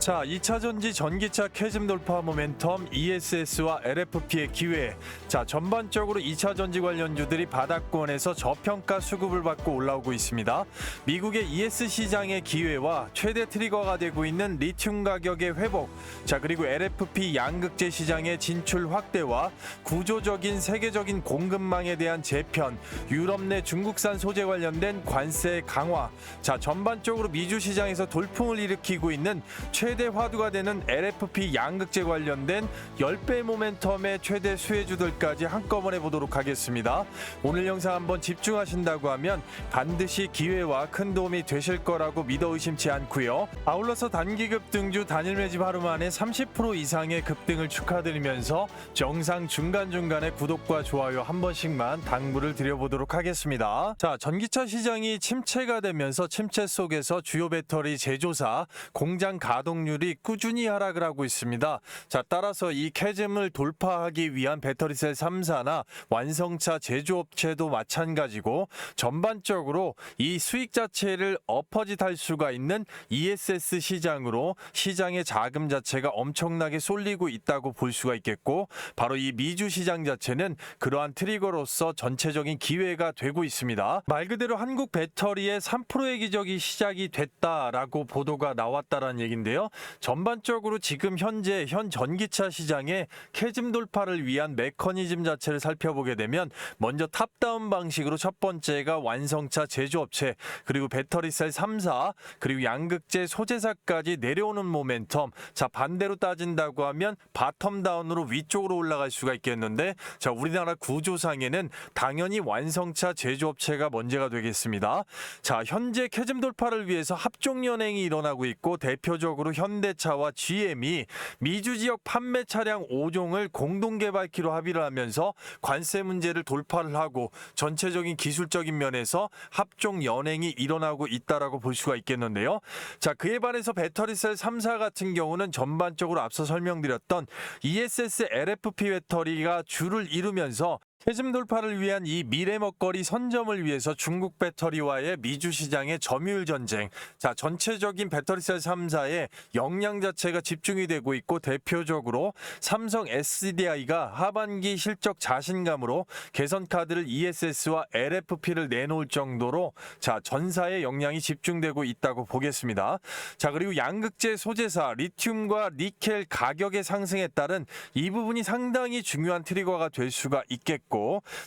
자, 2차 전지 전기차 캐즘 돌파 모멘텀 ESS와 LFP의 기회. 자, 전반적으로 2차 전지 관련주들이 바닥권에서 저평가 수급을 받고 올라오고 있습니다. 미국의 ES 시장의 기회와 최대 트리거가 되고 있는 리튬 가격의 회복, 자, 그리고 LFP 양극재 시장의 진출 확대와 구조적인 세계적인 공급망에 대한 재편, 유럽 내 중국산 소재 관련된 관세 강화, 자, 전반적으로 미주 시장에서 돌풍을 일으키고 있는 최대 화두가 되는 LFP 양극재 관련된 10배 모멘텀의 최대 수혜주들까지 한꺼번에 보도록 하겠습니다. 오늘 영상 한번 집중하신다고 하면 반드시 기회와 큰 도움이 되실 거라고 믿어 의심치 않고요. 아울러서 단기 급등주 단일 매집 하루 만에 30% 이상의 급등을 축하드리면서 영상 중간중간에 구독과 좋아요 한 번씩만 당부를 드려보도록 하겠습니다. 자, 전기차 시장이 침체가 되면서 침체 속에서 주요 배터리 제조사 공장 가동률이 꾸준히 하락을 하고 있습니다. 자, 따라서 이 캐즘을 돌파하기 위한 배터리셀 3사나 완성차 제조업체도 마찬가지고 전반적으로 이 수익 자체를 엎어짓할 수가 있는 ESS 시장으로 시장의 자금 자체가 엄청나게 쏠리고 있다고 볼 수가 있겠고, 바로 이 미주 시장 자체는 그러한 트리거로서 전체적인 기회가 되고 있습니다. 말 그대로 한국 배터리의 3%의 기적이 시작이 됐다라고 보도가 나왔다라는 얘긴데요. 전반적으로 지금 현재 현 전기차 시장의 캐즘 돌파를 위한 메커니즘 자체를 살펴보게 되면 먼저 탑다운 방식으로 첫 번째가 완성차 제조업체, 그리고 배터리셀 3사, 그리고 양극재 소재사까지 내려오는 모멘텀. 자, 반대로 따진다고 하면 바텀 다운으로 위쪽으로 올라갈 수가 있겠는데, 자, 우리나라 구조상에는 당연히 완성차 제조업체가 먼저가 되겠습니다. 자, 현재 캐즘 돌파를 위해서 합종 연행이 일어나고 있고, 대표적으로 현대차와 GM이 미주 지역 판매 차량 5종을 공동 개발키로 합의를 하면서 관세 문제를 돌파를 하고 전체적인 기술적인 면에서 합종 연행이 일어나고 있다라고 볼 수가 있겠는데요. 자, 그에 반해서 배터리셀 3사 같은 경우는 전반적으로 앞서 설명드렸던 ESS LFP 배터리가 주를 이루면서 캐즘 돌파를 위한 이 미래 먹거리 선점을 위해서 중국 배터리와의 미주 시장의 점유율 전쟁, 자, 전체적인 배터리셀 3사의 역량 자체가 집중이 되고 있고, 대표적으로 삼성 SDI가 하반기 실적 자신감으로 개선 카드를 ESS와 LFP를 내놓을 정도로, 자, 전사의 역량이 집중되고 있다고 보겠습니다. 자, 그리고 양극재 소재사 리튬과 니켈 가격의 상승에 따른 이 부분이 상당히 중요한 트리거가 될 수가 있겠고,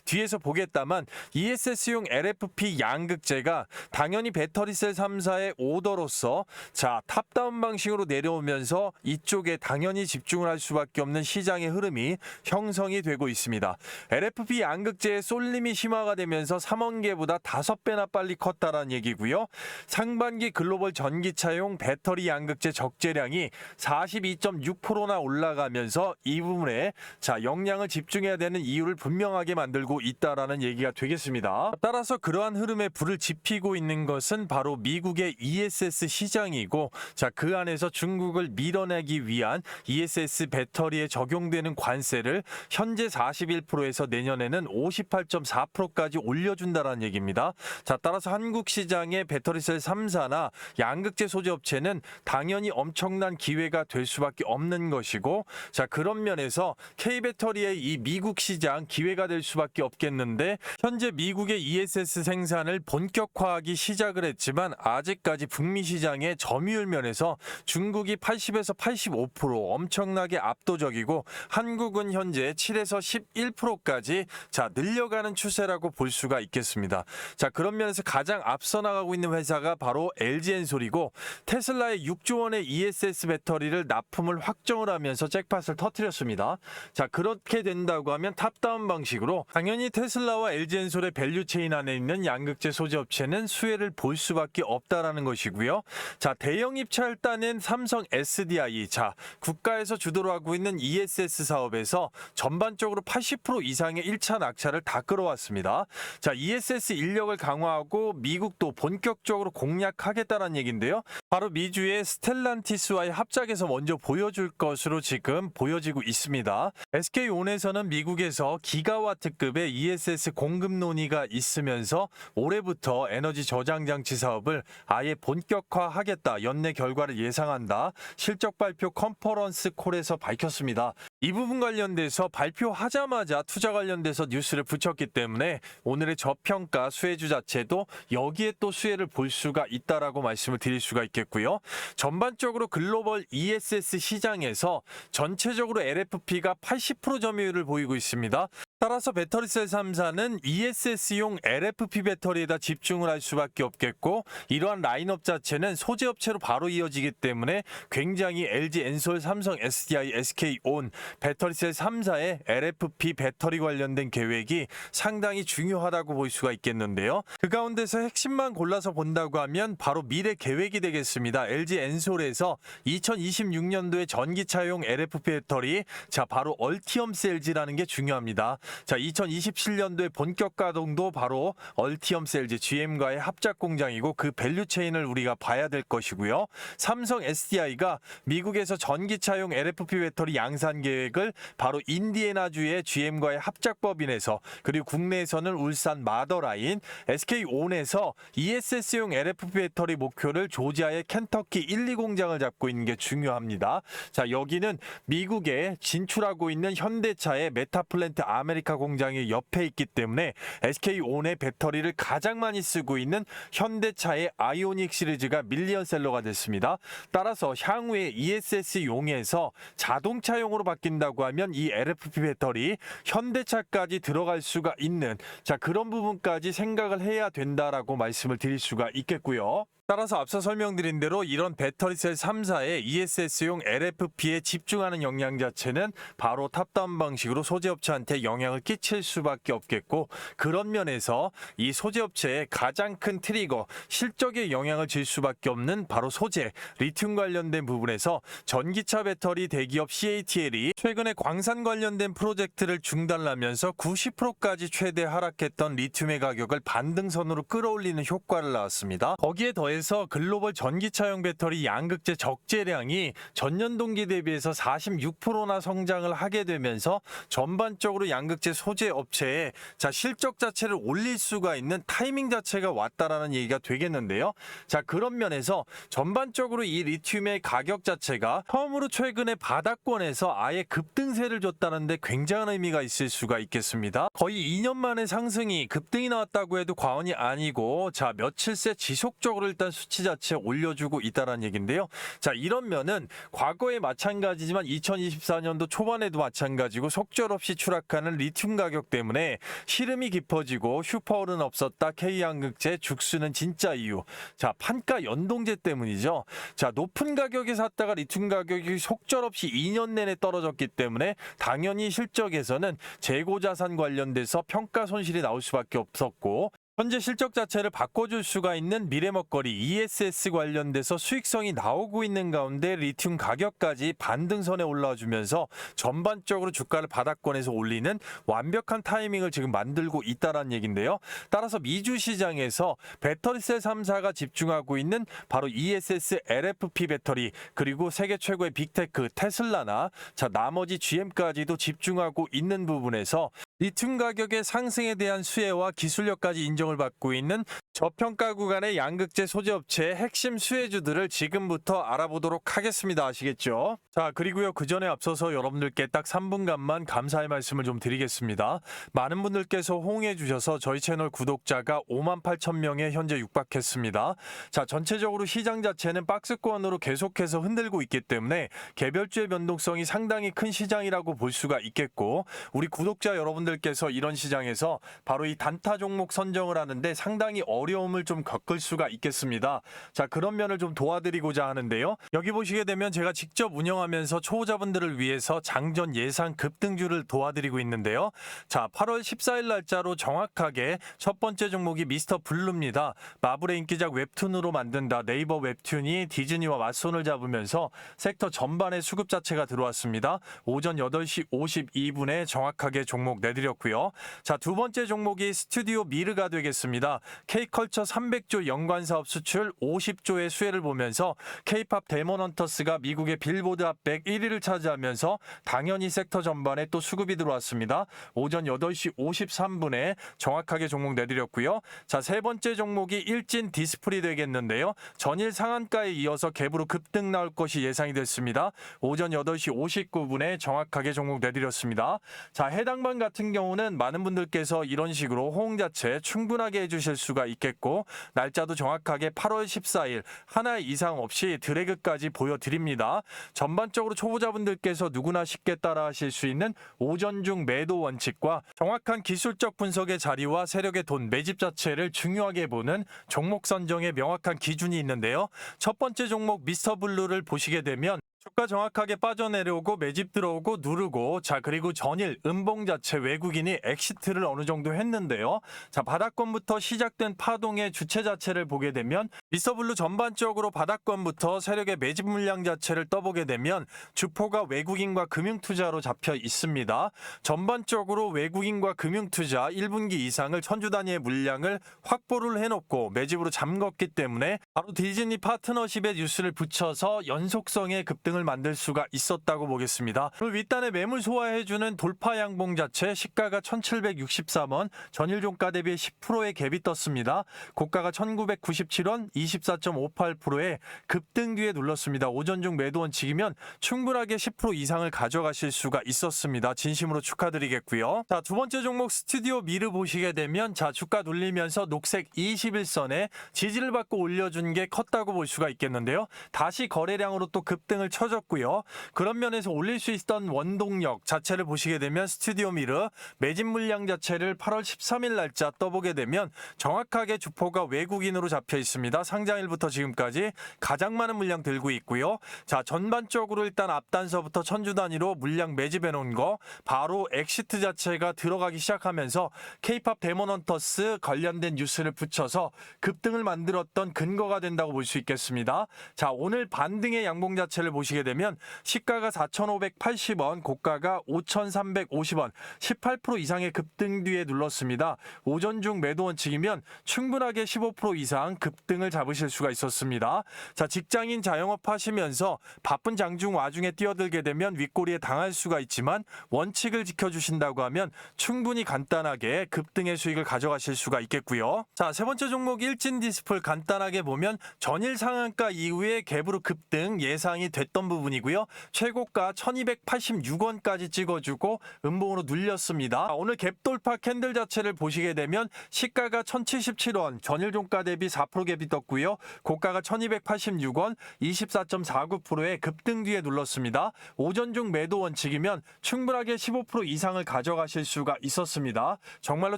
뒤에서 보겠다만 ESS용 LFP 양극재가 당연히 배터리셀 3사의 오더로서, 자, 탑다운 방식으로 내려오면서 이쪽에 당연히 집중을 할 수밖에 없는 시장의 흐름이 형성이 되고 있습니다. LFP 양극재의 쏠림이 심화가 되면서 3원계보다 5배나 빨리 컸다라는 얘기고요. 상반기 글로벌 전기차용 배터리 양극재 적재량이 42.6%나 올라가면서 이 부분에, 자, 역량을 집중해야 되는 이유를 분명하게 만들고 있다라는 얘기가 되겠습니다. 따라서 그러한 흐름에 불을 지피고 있는 것은 바로 미국의 ESS 시장이고, 자, 그 안에서 중국을 밀어내기 위한 ESS 배터리에 적용되는 관세를 현재 41%에서 내년에는 58.4%까지 올려준다라는 얘기입니다. 자, 따라서 한국 시장의 배터리셀 3사나 양극재 소재 업체는 당연히 엄청난 기회가 될 수밖에 없는 것이고, 자, 그런 면에서 K배터리의 이 미국 시장 기회가 될 수밖에 없겠는데, 현재 미국의 ESS 생산을 본격화하기 시작을 했지만 아직까지 북미 시장의 점유율 면에서 중국이 80에서 85% 엄청나게 압도적이고, 한국은 현재 7에서 11%까지, 자, 늘려가는 추세라고 볼 수가 있겠습니다. 자, 그런 면에서 가장 앞서 나가고 있는 회사가 바로 LG엔솔이고, 테슬라의 6조 원의 ESS 배터리를 납품을 확정을 하면서 잭팟을 터뜨렸습니다. 자, 그렇게 된다고 하면 탑다운 방식으로 당연히 테슬라와 LG엔솔의 밸류체인 안에 있는 양극재 소재 업체는 수혜를 볼 수밖에 없다라는 것이고요. 자, 대형 입찰을 따낸 삼성 SDI, 자, 국가에서 주도를 하고 있는 ESS 사업에서 전반적으로 80% 이상의 1차 낙찰을 다 끌어왔습니다. 자, ESS 인력을 강화하고 미국도 본격적으로 공략하겠다는 얘기인데요. 바로 미주의 스텔란티스와의 합작에서 먼저 보여줄 것으로 지금 보여지고 있습니다. SK온에서는 미국에서 기가 기가와트급의 ESS 공급 논의가 있으면서 올해부터 에너지 저장 장치 사업을 아예 본격화하겠다. 연내 결과를 예상한다. 실적 발표 컨퍼런스 콜에서 밝혔습니다. 이 부분 관련돼서 발표하자마자 투자 관련돼서 뉴스를 붙였기 때문에 오늘의 저평가 수혜주 자체도 여기에 또 수혜를 볼 수가 있다라고 말씀을 드릴 수가 있겠고요. 전반적으로 글로벌 ESS 시장에서 전체적으로 LFP가 80% 점유율을 보이고 있습니다. 따라서 배터리셀 3사는 ESS용 LFP 배터리에다 집중을 할 수밖에 없겠고, 이러한 라인업 자체는 소재 업체로 바로 이어지기 때문에 굉장히 LG 엔솔, 삼성 SDI, SK온 배터리셀 3사의 LFP 배터리 관련된 계획이 상당히 중요하다고 볼 수가 있겠는데요. 그 가운데서 핵심만 골라서 본다고 하면 바로 미래 계획이 되겠습니다. LG 엔솔에서 2026년도에 전기차용 LFP 배터리, 자 바로 얼티엄 셀즈라는 게 중요합니다. 자, 2027년도에 본격 가동도 바로 얼티엄 셀즈 GM과의 합작 공장이고 그 밸류 체인을 우리가 봐야 될 것이고요. 삼성 SDI가 미국에서 전기차용 LFP 배터리 양산 계획을 바로 인디애나주의 GM과의 합작 법인에서, 그리고 국내에서는 울산 마더라인, SK온에서 ESS용 LFP 배터리 목표를 조지아의 켄터키 1, 2 공장을 잡고 있는 게 중요합니다. 자, 여기는 미국에 진출하고 있는 현대차의 메타플랜트 아메리카 공장이 옆에 있기 때문에 SK온의 배터리를 가장 많이 쓰고 있는 현대차의 아이오닉 시리즈가 밀리언셀러가 됐습니다. 따라서 향후에 ESS용에서 자동차용으로 바뀐다고 하면 이 LFP 배터리 현대차까지 들어갈 수가 있는, 자 그런 부분까지 생각을 해야 된다라고 말씀을 드릴 수가 있겠고요. 따라서 앞서 설명드린 대로 이런 배터리셀 3사의 ESS용 LFP에 집중하는 역량 자체는 바로 탑다운 방식으로 소재업체한테 영향을 끼칠 수밖에 없겠고, 그런 면에서 이 소재업체의 가장 큰 트리거, 실적에 영향을 줄 수밖에 없는 바로 소재, 리튬 관련된 부분에서 전기차 배터리 대기업 CATL이 최근에 광산 관련된 프로젝트를 중단하면서 90%까지 최대 하락했던 리튬의 가격을 반등선으로 끌어올리는 효과를 낳았습니다. 거기에 더해 서 글로벌 전기차용 배터리 양극재 적재량이 전년 동기 대비해서 46%나 성장을 하게 되면서 전반적으로 양극재 소재 업체의 실적 자체를 올릴 수가 있는 타이밍 자체가 왔다라는 얘기가 되겠는데요. 자, 그런 면에서 전반적으로 이 리튬의 가격 자체가 처음으로 최근에 바닥권에서 아예 급등세를 줬다는데 굉장한 의미가 있을 수가 있겠습니다. 거의 2년 만에 상승이 급등이 나왔다고 해도 과언이 아니고, 자 며칠 새 지속적으로 일단 수치 자체 올려주고 있다는 얘기인데요. 자, 이런 면은 과거에 마찬가지지만 2024년도 초반에도 마찬가지고 속절없이 추락하는 리튬 가격 때문에 시름이 깊어지고 슈퍼홀은 없었다. K양극재 죽수는 진짜 이유. 자, 판가 연동제 때문이죠. 자, 높은 가격에 샀다가 리튬 가격이 속절없이 2년 내내 떨어졌기 때문에 당연히 실적에서는 재고 자산 관련돼서 평가 손실이 나올 수밖에 없었고, 현재 실적 자체를 바꿔줄 수가 있는 미래 먹거리 ESS 관련돼서 수익성이 나오고 있는 가운데 리튬 가격까지 반등선에 올라와주면서 전반적으로 주가를 바닥권에서 올리는 완벽한 타이밍을 지금 만들고 있다는 얘기인데요. 따라서 미주 시장에서 배터리셀 3사가 집중하고 있는 바로 ESS LFP 배터리, 그리고 세계 최고의 빅테크 테슬라나 나머지 GM까지도 집중하고 있는 부분에서 리튬 가격의 상승에 대한 수혜와 기술력까지 인정을 받고 있는 저평가 구간의 양극재 소재업체의 핵심 수혜주들을 지금부터 알아보도록 하겠습니다. 아시겠죠? 자, 그리고요, 그 전에 앞서서 여러분들께 딱 3분간만 감사의 말씀을 좀 드리겠습니다. 많은 분들께서 호응해 주셔서 저희 채널 구독자가 58,000명에 현재 육박했습니다. 자, 전체적으로 시장 자체는 박스권으로 계속해서 흔들고 있기 때문에 개별주의 변동성이 상당히 큰 시장이라고 볼 수가 있겠고, 우리 구독자 여러분들께서 이런 시장에서 바로 이 단타 종목 선정을 하는데 상당히 어려움을 좀 겪을 수가 있겠습니다. 자, 그런 면을 좀 도와드리고자 하는데요. 여기 보시게 되면 제가 직접 운영하면서 초보자분들을 위해서 장전 예상 급등주를 도와드리고 있는데요. 자, 8월 14일 날짜로 정확하게 첫 번째 종목이 미스터 블루입니다. 마블의 인기작 웹툰으로 만든다. 네이버 웹툰이 디즈니와 맞손을 잡으면서 섹터 전반의 수급 자체가 들어왔습니다. 오전 8시 52분에 정확하게 종목 내드렸고요. 자, 두 번째 종목이 스튜디오 미르가 되겠습니다. K컬처 300조 연관 사업 수출 50조의 수혜를 보면서 K-팝 데몬헌터스가 미국의 빌보드 핫백 1위를 차지하면서 당연히 섹터 전반에 또 수급이 들어왔습니다. 오전 8시 53분에 정확하게 종목 내드렸고요. 자, 세 번째 종목이 일진 디스플이 되겠는데요. 전일 상한가에 이어서 갭으로 급등 나올 것이 예상이 됐습니다. 오전 8시 59분에 정확하게 종목 내드렸습니다. 자, 해당 반 같은 경우는 많은 분들께서 이런 식으로 호응 자체 충분하게 해주실 수가 있겠고 날짜도 정확하게 8월 14일 하나의 이상 없이 드래그까지 보여드립니다. 전반적으로 초보자분들께서 누구나 쉽게 따라하실 수 있는 오전 중 매도 원칙과 정확한 기술적 분석의 자리와 세력의 돈 매집 자체를 중요하게 보는 종목 선정의 명확한 기준이 있는데요. 첫 번째 종목 미스터블루를 보시게 되면 주가 정확하게 빠져내려오고 매집 들어오고 누르고 자 그리고 전일 음봉 자체 외국인이 엑시트를 어느 정도 했는데요. 자 바닥권부터 시작된 파동의 주체 자체를 보게 되면 미스터블루 전반적으로 바닥권부터 세력의 매집 물량 자체를 떠보게 되면 주포가 외국인과 금융투자로 잡혀 있습니다. 전반적으로 외국인과 금융투자 1분기 이상을 천주 단위의 물량을 확보를 해놓고 매집으로 잠궜기 때문에 바로 디즈니 파트너십의 뉴스를 붙여서 연속성의 급등 을 만들 수가 있었다고 보겠습니다. 그리고 윗단에 매물 소화해주는 돌파 양봉 자체 시가가 1763원, 전일 종가 대비 10%의 갭이 떴습니다. 고가가 1997원, 24.58%의 급등 뒤에 눌렀습니다. 오전 중 매도 원칙이면 충분하게 10% 이상을 가져가실 수가 있었습니다. 진심으로 축하드리겠고요. 자, 두 번째 종목 스튜디오 미르 보시게 되면 자 주가 눌리면서 녹색 21선에 지지를 받고 올려준 게 컸다고 볼 수가 있겠는데요. 다시 거래량으로 또 급등을 쳐졌고요. 그런 면에서 올릴 수 있던 원동력 자체를 보시게 되면 스튜디오 미르 매집 물량 자체를 8월 13일 날짜 떠보게 되면 정확하게 주포가 외국인으로 잡혀 있습니다. 상장일부터 지금까지 가장 많은 물량 들고 있고요. 자 전반적으로 일단 앞단서부터 천주 단위로 물량 매집해 놓은 거 바로 엑시트 자체가 들어가기 시작하면서 K-팝 데몬헌터스 관련된 뉴스를 붙여서 급등을 만들었던 근거가 된다고 볼 수 있겠습니다. 자 오늘 반등의 양봉 자체를 보시게 되면 시가가 4,580원, 고가가 5,350원, 18% 이상의 급등 뒤에 눌렀습니다. 오전 중 매도 원칙이면 충분하게 15% 이상 급등을 잡으실 수가 있었습니다. 자, 직장인 자영업 하시면서 바쁜 장중 와중에 뛰어들게 되면 윗꼬리에 당할 수가 있지만 원칙을 지켜주신다고 하면 충분히 간단하게 급등의 수익을 가져가실 수가 있겠고요. 자, 세 번째 종목 일진 디스플 간단하게 보면 전일 상한가 이후에 갭으로 급등 예상이 됐던 부분이고요. 최고가 1286원까지 찍어주고 음봉으로 눌렸습니다. 오늘 갭 돌파 캔들 자체를 보시게 되면 시가가 1077원, 전일 종가 대비 4% 갭이 떴고요. 고가가 1286원, 24.49%의 급등 뒤에 눌렀습니다. 오전 중 매도 원칙이면 충분하게 15% 이상을 가져가실 수가 있었습니다. 정말로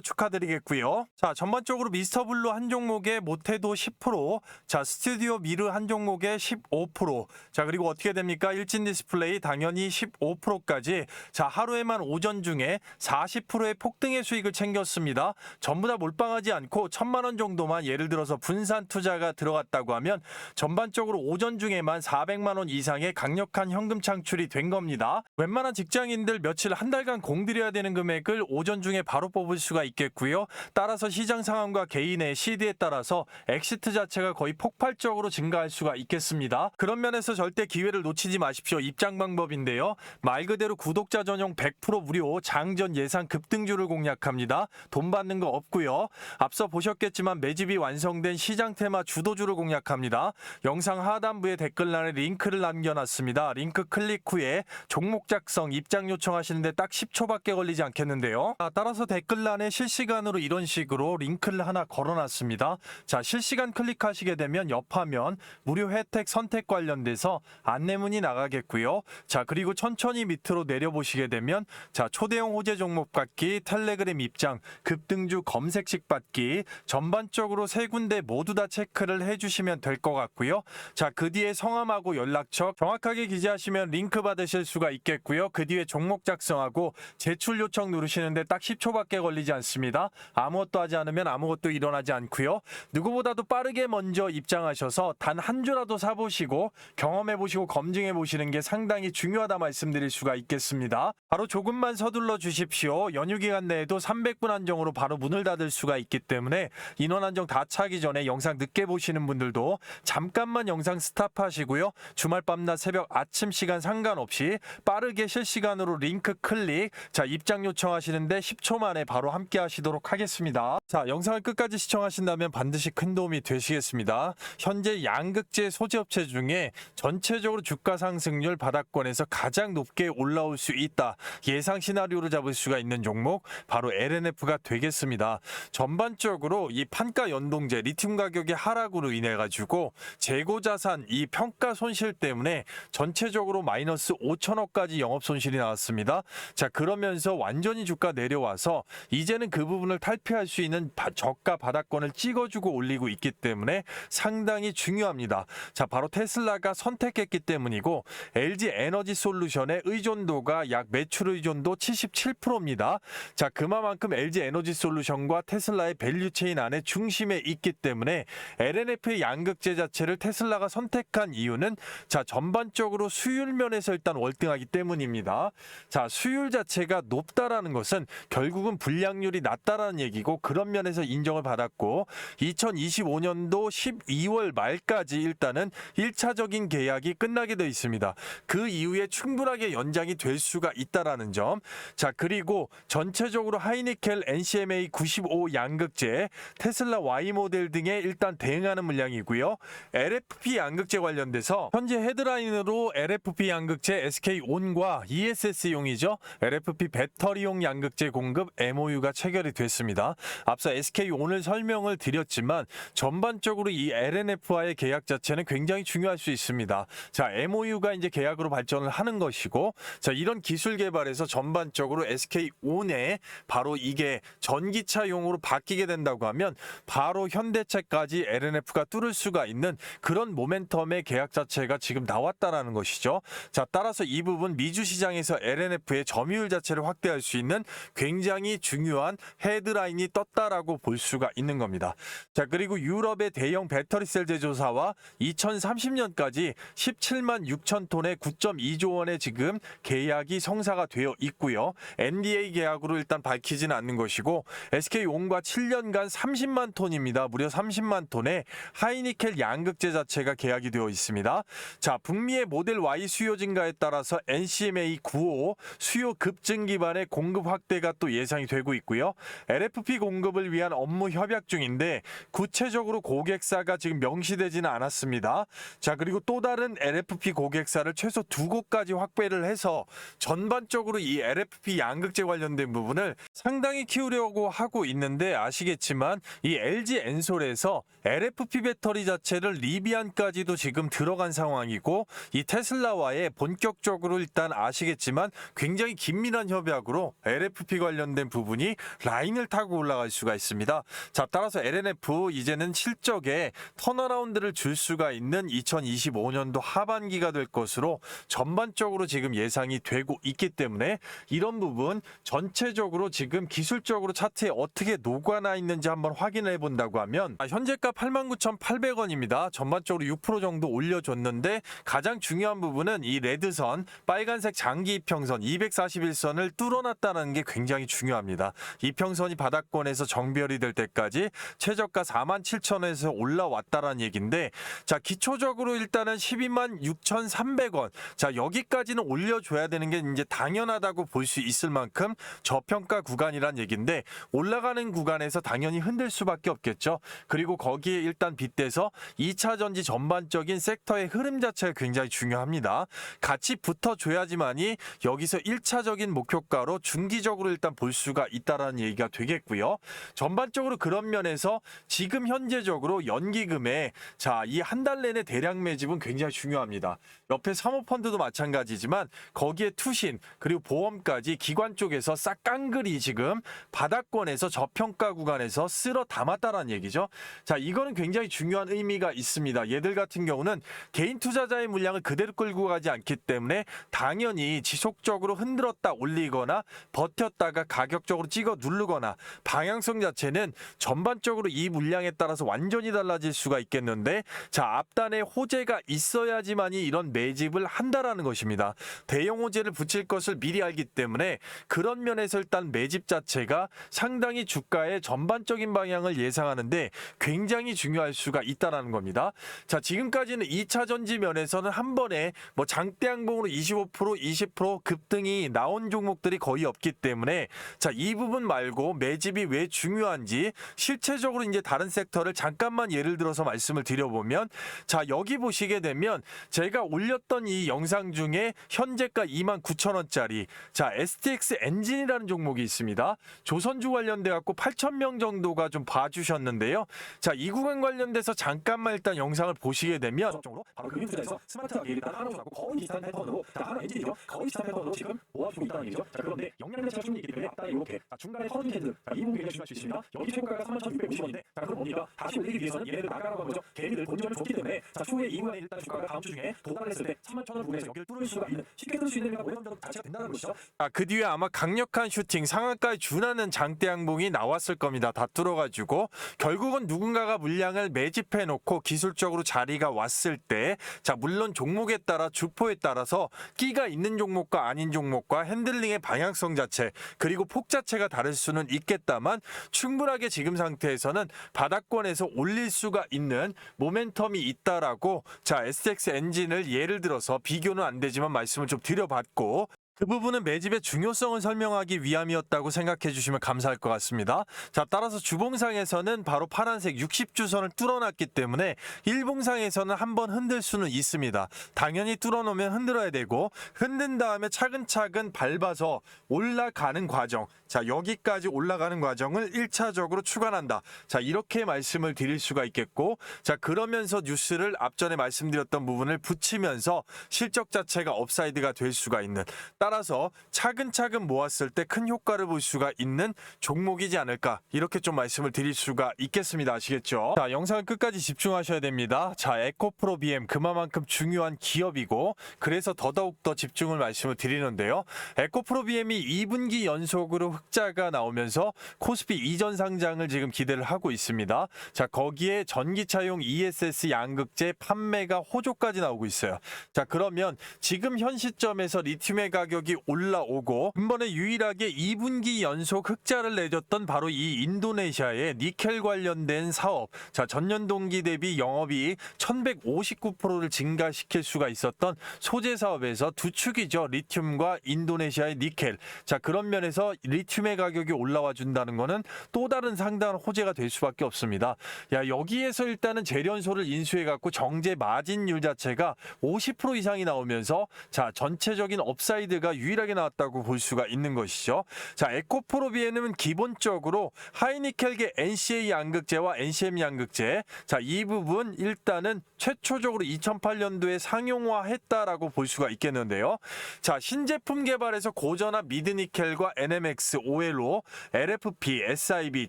축하드리겠고요. 자, 전반적으로 미스터블루 한 종목에 못해도 10%, 자 스튜디오 미르 한 종목에 15%, 자 그리고 어떻게 됩니까? 일진 디스플레이 당연히 15%까지 자 하루에만 오전 중에 40%의 폭등의 수익을 챙겼습니다. 전부 다 몰빵하지 않고 1,000만 원 정도만 예를 들어서 분산 투자가 들어갔다고 하면 전반적으로 오전 중에만 400만 원 이상의 강력한 현금 창출이 된 겁니다. 웬만한 직장인들 며칠 한 달간 공들여야 되는 금액을 오전 중에 바로 뽑을 수가 있겠고요. 따라서 시장 상황과 개인의 시드에 따라서 엑시트 자체가 거의 폭발적으로 증가할 수가 있겠습니다. 그런 면에서 절대 기회를 놓치지 마십시오. 입장 방법인데요. 말 그대로 구독자 전용 100% 무료 장전 예상 급등주를 공략합니다. 돈 받는 거 없고요. 앞서 보셨겠지만 매집이 완성된 시장 테마 주도주를 공략합니다. 영상 하단부에 댓글란에 링크를 남겨놨습니다. 링크 클릭 후에 종목 작성, 입장 요청하시는데 딱 10초밖에 걸리지 않겠는데요. 따라서 댓글란에 실시간으로 이런 식으로 링크를 하나 걸어놨습니다. 자, 실시간 클릭하시게 되면 옆 화면 무료 혜택 선택 관련돼서 안내문이 나가겠고요. 자, 그리고 천천히 밑으로 내려보시게 되면 자, 초대형 호재 종목 받기, 텔레그램 입장, 급등주 검색식 받기 전반적으로 세 군데 모두 다 체크를 해주시면 될 것 같고요. 자, 그 뒤에 성함하고 연락처 정확하게 기재하시면 링크 받으실 수가 있겠고요. 그 뒤에 종목 작성하고 제출 요청 누르시는데 딱 10초밖에 걸리지 않습니다. 아무것도 하지 않으면 아무것도 일어나지 않고요. 누구보다도 빠르게 먼저 입장하셔서 단 한 주라도 사보시고 경험해보시고 검증해 보시는 게 상당히 중요하다 말씀드릴 수가 있겠습니다. 바로 조금만 서둘러 주십시오. 연휴 기간 내에도 300분 한정으로 바로 문을 닫을 수가 있기 때문에 인원 한정 다 차기 전에 영상 늦게 보시는 분들도 잠깐만 영상 스탑하시고요. 주말 밤낮 새벽 아침 시간 상관없이 빠르게 실시간으로 링크 클릭, 자 입장 요청하시는데 10초 만에 바로 함께 하시도록 하겠습니다. 자, 영상을 끝까지 시청하신다면 반드시 큰 도움이 되시겠습니다. 현재 양극재 소재업체 중에 전체적으로 주가 상승률 바닥권에서 가장 높게 올라올 수 있다, 예상 시나리오를 잡을 수가 있는 종목 바로 LNF가 되겠습니다. 전반적으로 이 판가 연동제 리튬 가격의 하락으로 인해 가지고 재고 자산 이 평가 손실 때문에 전체적으로 마이너스 5천억까지 영업 손실이 나왔습니다. 자, 그러면서 완전히 주가 내려와서 이제는 그 부분을 탈피할 수 있는 저가 바닥권을 찍어주고 올리고 있기 때문에 상당히 중요합니다. 자, 바로 테슬라가 선택했기 때문이고 LG 에너지 솔루션의 의존도가 약 매출 의존도 77%입니다. 자, 그만큼 LG 에너지 솔루션과 테슬라의 밸류체인 안에 중심에 있기 때문에 LNF의 양극재 자체를 테슬라가 선택한 이유는 자, 전반적으로 수율 면에서 일단 월등하기 때문입니다. 자, 수율 자체가 높다라는 것은 결국은 불량률이 낮다라는 얘기고 그런 면에서 인정을 받았고 2025년도 12월 말까지 일단은 1차적인 계약이 끝나게 되어 있습니다. 그 이후에 충분하게 연장이 될 수가 있다라는 점. 자, 그리고 전체적으로 하이니켈 NCMA 95 양극재, 테슬라 Y 모델 등에 일단 대응하는 물량이고요. LFP 양극재 관련돼서 현재 헤드라인으로 LFP 양극재 SK온과 ESS용이죠. LFP 배터리용 양극재 공급 MOU가 체결이 됐습니다. 앞서 SK온을 설명을 드렸지만 전반적으로 이 LNF와의 계약 자체는 굉장히 중요할 수 있습니다. 자, MOU가 이제 계약으로 발전을 하는 것이고, 자, 이런 기술 개발에서 전반적으로 SK온에 바로 이게 전기차용으로 바뀌게 된다고 하면 바로 현대차까지 LNF가 뚫을 수가 있는 그런 모멘텀의 계약 자체가 지금 나왔다라는 것이죠. 자, 따라서 이 부분 미주 시장에서 LNF의 점유율 자체를 확대할 수 있는 굉장히 중요한 헤드라인이 떴다라고 볼 수가 있는 겁니다. 자, 그리고 유럽의 대형 배터리셀 제조사와 2030년까지 17만 6천 톤의 9.2조 원의 지금 계약이 성사가 되어 있고요. NDA 계약으로 일단 밝히지는 않는 것이고 SK온과 7년간 30만 톤입니다. 무려 30만 톤의 하이니켈 양극재 자체가 계약이 되어 있습니다. 자, 북미의 모델 Y 수요 증가에 따라서 NCMA 95 수요 급증 기반의 공급 확대가 또 예상이 되고 있고요. LFP 공급을 위한 업무 협약 중인데 구체적으로 고객사가 지금 명시되지는 않았습니다. 자, 그리고 또 다른 LFP 고객사를 최소 2곳까지 확배를 해서 전반적으로 이 LFP 양극재 관련된 부분을 상당히 키우려고 하고 있는데 아시겠지만 이 LG 엔솔에서 LFP 배터리 자체를 리비안까지도 지금 들어간 상황이고 이 테슬라와의 본격적으로 일단 아시겠지만 굉장히 긴밀한 협약으로 LFP 관련된 부분이 라인을 타고 올라갈 수가 있습니다. 자, 따라서 LNF 이제는 실적에 턴어라운드를 줄 수가 있는 2025년도 하반기가 될 것으로 전반적으로 지금 예상이 되고 있기 때문에 이런 부분 전체적으로 지금 기술적으로 차트에 어떻게 녹아나 있는지 한번 확인해 본다고 하면 현재가 89,800원입니다. 전반적으로 6% 정도 올려줬는데 가장 중요한 부분은 이 레드선 빨간색 장기 이평선 241선을 뚫어놨다는 게 굉장히 중요합니다. 이평선이 바닥권에서 정별이 될 때까지 최저가 47,000원에서 올라왔다라는 얘기인데 자, 기초적으로 일단은 12만 6,300원, 자, 여기까지는 올려줘야 되는 게 이제 당연하다고 볼 수 있을 만큼 저평가 구간이란 얘기인데 올라가는 구간에서 당연히 흔들 수밖에 없겠죠. 그리고 거기에 일단 빗대서 2차 전지 전반적인 섹터의 흐름 자체가 굉장히 중요합니다. 같이 붙어줘야지만이 여기서 1차적인 목표가로 중기적으로 일단 볼 수가 있다라는 얘기가 되겠고요. 전반적으로 그런 면에서 지금 현재적으로 연기금에 자, 이 한 달 내내 대량 매집은 굉장히 중요합니다. 옆에 사모펀드도 마찬가지지만 거기에 투신 그리고 보험까지 기관 쪽에서 싹 깡그리 지금 바닥권에서 저평가 구간에서 쓸어 담았다라는 얘기죠. 자, 이거는 굉장히 중요한 의미가 있습니다. 얘들 같은 경우는 개인 투자자의 물량을 그대로 끌고 가지 않기 때문에 당연히 지속적으로 흔들었다 올리거나 버텼다가 가격적으로 찍어 누르거나 방향성 자체는 전반적으로 이 물량에 따라서 완전히 달라질 수가 있겠는데 자, 앞단에 호재가 있어야지만 많이 이런 매집을 한다라는 것입니다. 대형 호재를 붙일 것을 미리 알기 때문에 그런 면에서 일단 매집 자체가 상당히 주가의 전반적인 방향을 예상하는데 굉장히 중요할 수가 있다라는 겁니다. 자, 지금까지는 2차 전지 면에서는 한 번에 뭐 장대 양봉으로 25%, 20% 급등이 나온 종목들이 거의 없기 때문에 자, 이 부분 말고 매집이 왜 중요한지 실체적으로 이제 다른 섹터를 잠깐만 예를 들어서 말씀을 드려보면 자, 여기 보시게 되면 제가 올렸던 이 영상 중에 현재가 29,000원짜리 자, STX 엔진이라는 종목이 있습니다. 조선주 관련돼 갖고 8,000명 정도가 좀 봐주셨는데요. 자, 이 구간 관련돼서 잠깐만 일단 영상을 보시게 되면 바로 금융 투자에서 스마트하게 일단 하나하고 거의 비슷한 패턴으로 하나 엔진이죠. 거의 비슷한 패턴으로 지금 모아주고 있다는 얘기죠. 자, 그런데 영향력의 차가 충분히 있기 때문에 앞에 이렇게 중간에 터진 캔들 이 부분이 굉장히 중요할 수 있습니다. 여기 최고가가 33,650원인데 자, 그럼 뭡니까? 다시 올리기 위해서는 얘네들 나가라고 한 거죠. 걔네들 본전을 줬기 때문에 자, 추후에 이 구간에 일단 주가가 다음 주 중에 도달을 했을 때 31,000원 부분에서 여기를 뚫을 수가 있는 쉽게 뚫을 수 있는 모멘텀 자체가 된다는 것이죠. 그 뒤에 아마 강력한 슈팅 상한가에 준하는 장대 양봉이 나왔을 겁니다. 다 뚫어가지고 결국은 누군가가 물량을 매집해 놓고 기술적으로 자리가 왔을 때 자, 물론 종목에 따라 주포에 따라서 끼가 있는 종목과 아닌 종목과 핸들링의 방향성 자체 그리고 폭 자체가 다를 수는 있겠다만 충분하게 지금 상태에서는 바닥권에서 올릴 수가 있는 모멘텀이 있다라고 자, STX 엔진을 예를 들어서 비교는 안 되지만 말씀을 좀 드려봤고 그 부분은 매집의 중요성을 설명하기 위함이었다고 생각해 주시면 감사할 것 같습니다. 자, 따라서 주봉상에서는 바로 파란색 60주선을 뚫어놨기 때문에 일봉상에서는 한번 흔들 수는 있습니다. 당연히 뚫어놓으면 흔들어야 되고 흔든 다음에 차근차근 밟아서 올라가는 과정 자, 여기까지 올라가는 과정을 1차적으로 추간한다. 자, 이렇게 말씀을 드릴 수가 있겠고 자, 그러면서 뉴스를 앞전에 말씀드렸던 부분을 붙이면서 실적 자체가 업사이드가 될 수가 있는 따라서 차근차근 모았을 때 큰 효과를 볼 수가 있는 종목이지 않을까 이렇게 좀 말씀을 드릴 수가 있겠습니다. 아시겠죠? 자, 영상을 끝까지 집중하셔야 됩니다. 자, 에코프로 BM 그만큼 중요한 기업이고 그래서 더더욱 더 집중을 말씀을 드리는데요. 에코프로 BM이 2분기 연속으로 흑자가 나오면서 코스피 이전 상장을 지금 기대를 하고 있습니다. 자, 거기에 전기차용 ESS 양극재 판매가 호조까지 나오고 있어요. 자, 그러면 지금 현 시점에서 리튬의 가격이 올라오고 이번에 유일하게 2분기 연속 흑자를 내줬던 바로 이 인도네시아의 니켈 관련된 사업 자, 전년 동기 대비 영업이익 1159%를 증가시킬 수가 있었던 소재 사업에서 두 축이죠. 리튬과 인도네시아의 니켈 자, 그런 면에서 리튬의 가격이 올라와 준다는 거는 또 다른 상당한 호재가 될 수밖에 없습니다. 야, 여기에서 일단은 재련소를 인수해 갖고 정제 마진율 자체가 50% 이상이 나오면서 자, 전체적인 업사이드가 유일하게 나왔다고 볼 수가 있는 것이죠. 자, 에코프로비에는 기본적으로 하이니켈계 NCA 양극재와 NCM 양극재 자, 이 부분 일단은 최초적으로 2008년도에 상용화했다라고 볼 수가 있겠는데요. 자, 신제품 개발에서 고전압 미드니켈과 NMX, OLO, LFP, SIB,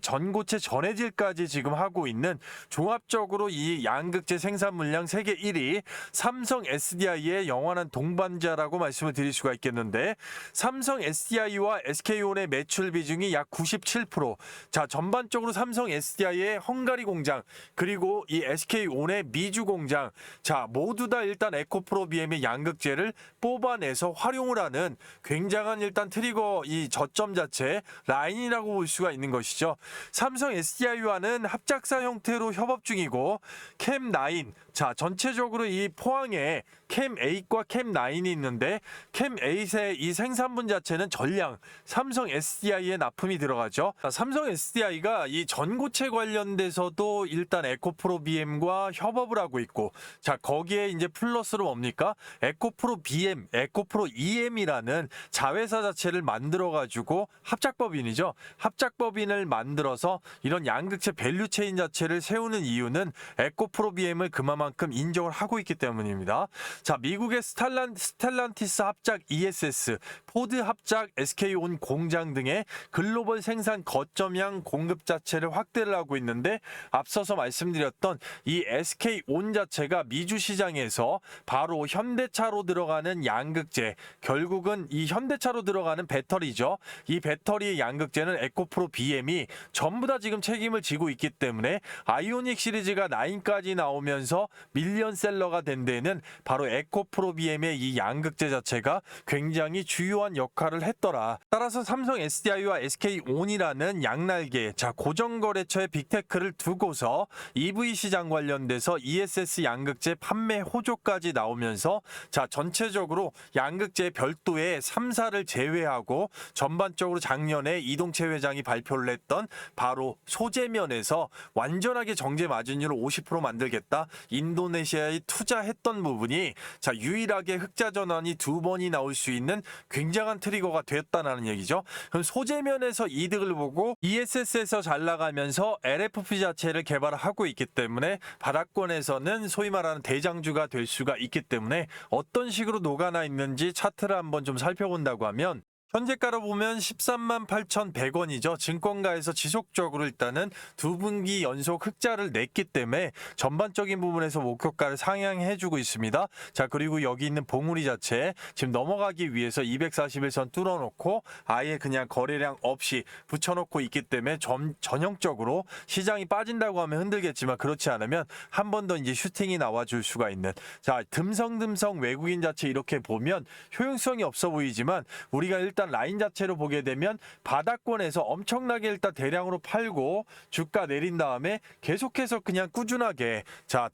전고체 전해질까지 지금 하고 있는 종합적으로 이 양극재 생산 물량 세계 1위 삼성 SDI의 영원한 동반자라고 말씀을 드릴 수가 있겠는데 삼성 SDI와 SK온의 매출 비중이 약 97%. 자, 전반적으로 삼성 SDI의 헝가리 공장 그리고 이 SK온의 미주 공장 자, 모두 다 일단 에코프로 BM의 양극재를 뽑아내서 활용을 하는 굉장한 일단 트리거 이 저점 자체 라인이라고 볼 수가 있는 것이죠. 삼성 SDI와는 합작사 형태로 협업 중이고 캠9 자, 전체적으로 이 포항에 캠8과 캠9이 있는데 캠8의 이 생산분 자체는 전량 삼성 SDI에 납품이 들어가죠. 자, 삼성 SDI가 이 전고체 관련돼서도 일단 에코프로 BM과 협업을 하고 있고 자, 거기에 이제 플러스로 뭡니까? 에코프로 BM, 에코프로 EM이라는 자회사 자체를 만들어 가지고 합작법인이죠. 합작법인을 만들어서 이런 양극재 밸류체인 자체를 세우는 이유는 에코프로 BM을 그만큼 인정을 하고 있기 때문입니다. 자, 미국의 스텔란티스 합작 ESS, 포드 합작 SK온 공장 등의 글로벌 생산 거점량 공급 자체를 확대를 하고 있는데 앞서서 말씀드렸던 이 SK온 자체가 미주 시장에서 바로 현대차로 들어가는 양극재 결국은 이 현대차로 들어가는 배터리죠. 이 배터리의 양극재는 에코프로 BM이 전부 다 지금 책임을 지고 있기 때문에 아이오닉 시리즈가 9까지 나오면서 밀리언셀러가 된 데는 바로 바로 에코프로비엠의 이 양극재 자체가 굉장히 주요한 역할을 했더라. 따라서 삼성 SDI와 SK온이라는 양날개, 고정거래처의 빅테크를 두고서 EV 시장 관련돼서 ESS 양극재 판매 호조까지 나오면서 전체적으로 양극재 별도의 3사를 제외하고 전반적으로 작년에 이동채 회장이 발표를 했던 바로 소재면에서 완전하게 정제 마진율을 50% 만들겠다. 인도네시아에 투자했던 부분이 유일하게 흑자 전환이 2번이 나올 수 있는 굉장한 트리거가 되었다는 얘기죠. 그럼 소재면에서 이득을 보고 ESS에서 잘 나가면서 LFP 자체를 개발하고 있기 때문에 바닥권에서는 소위 말하는 대장주가 될 수가 있기 때문에 어떤 식으로 녹아나 있는지 차트를 한번 좀 살펴본다고 하면 현재가로 보면 13만 8,100원이죠. 증권가에서 지속적으로 일단은 두 분기 연속 흑자를 냈기 때문에 전반적인 부분에서 목표가를 상향해주고 있습니다. 그리고 여기 있는 봉우리 자체 지금 넘어가기 위해서 241선 뚫어놓고 아예 그냥 거래량 없이 붙여놓고 있기 때문에 전형적으로 시장이 빠진다고 하면 흔들겠지만 그렇지 않으면 한 번 더 이제 슈팅이 나와줄 수가 있는 듬성듬성 외국인 자체 이렇게 보면 효용성이 없어 보이지만 우리가 일단 라인 자체로 보게 되면 바닥권에서 엄청나게 일단 대량으로 팔고 주가 내린 다음에 계속해서 그냥 꾸준하게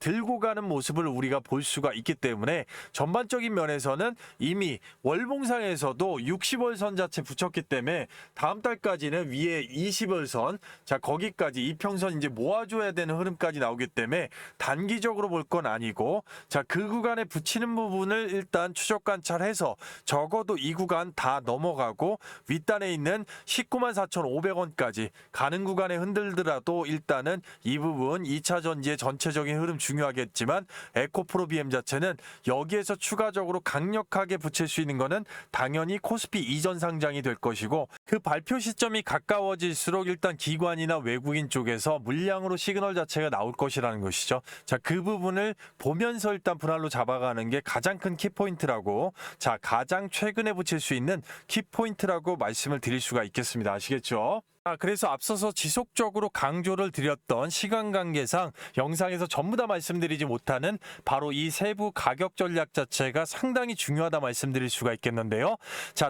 들고 가는 모습을 우리가 볼 수가 있기 때문에 전반적인 면에서는 이미 월봉상에서도 60월선 자체 붙였기 때문에 다음 달까지는 위에 20월선 거기까지 이평선 이제 모아줘야 되는 흐름까지 나오기 때문에 단기적으로 볼 건 아니고 그 구간에 붙이는 부분을 일단 추적 관찰해서 적어도 이 구간 다 넘어가고 윗단에 있는 194,500원까지 가는 구간에 흔들더라도 일단은 이 부분 2차 전지의 전체적인 흐름 중요하겠지만 에코프로비엠 자체는 여기에서 추가적으로 강력하게 붙일 수 있는 거는 당연히 코스피 이전 상장이 될 것이고 그 발표 시점이 가까워질수록 일단 기관이나 외국인 쪽에서 물량으로 시그널 자체가 나올 것이라는 것이죠. 그 부분을 보면서 일단 분할로 잡아가는 게 가장 큰 키포인트라고 가장 최근에 붙일 수 있는 키포인트라고 말씀을 드릴 수가 있겠습니다. 아시겠죠? 그래서 앞서서 지속적으로 강조를 드렸던 시간 관계상 영상에서 전부 다 말씀드리지 못하는 바로 이 세부 가격 전략 자체가 상당히 중요하다 말씀드릴 수가 있겠는데요.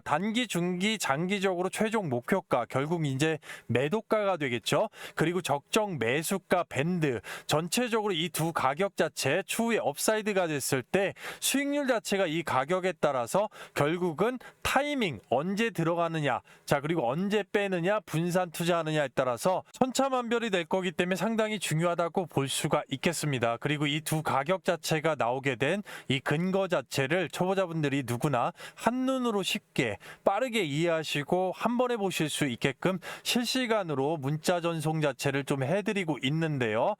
단기, 중기, 장기적으로 최종 목표가 결국 이제 매도가가 되겠죠. 그리고 적정 매수가 밴드 전체적으로 이 두 가격 자체 추후에 업사이드가 됐을 때 수익률 자체가 이 가격에 따라서 결국은 타이밍 언제 들어가느냐 그리고 언제 빼느냐 분산 투자하느냐에 따라서 천차만별이 될 거기 때문에 상당히 중요하다고 볼 수가 있겠습니다. 그리고 이 두 가격 자체가 나오게 된 이 근거 자체를 초보자분들이 누구나 한눈으로 쉽게 빠르게 이해하시고 한 번에 보실 수 있게끔 실시간으로 문자 전송 자체를 좀 해드리고 있는데요.